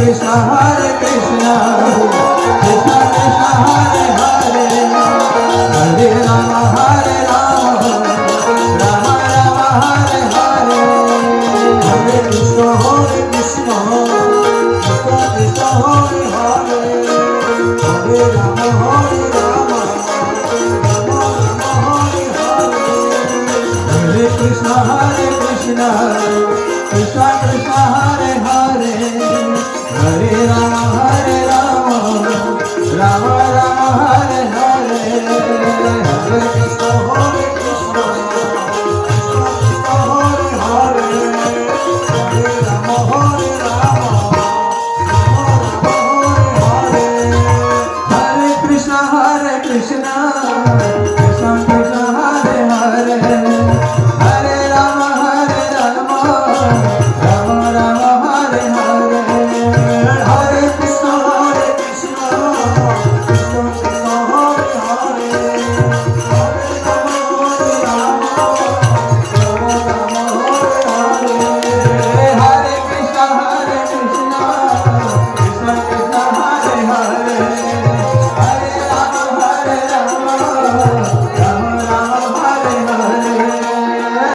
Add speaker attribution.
Speaker 1: Krishna Hare Krishna Krishna Krishna Hare Hare Hare Rama Hare Rama Rama Rama Hare Hare Hare Krishna Hare Krishna Krishna Krishna Hare Hare Hare Rama Hare Rama Rama Rama Hare Hare Hare Krishna Krishna Krishna Hare Hare Hare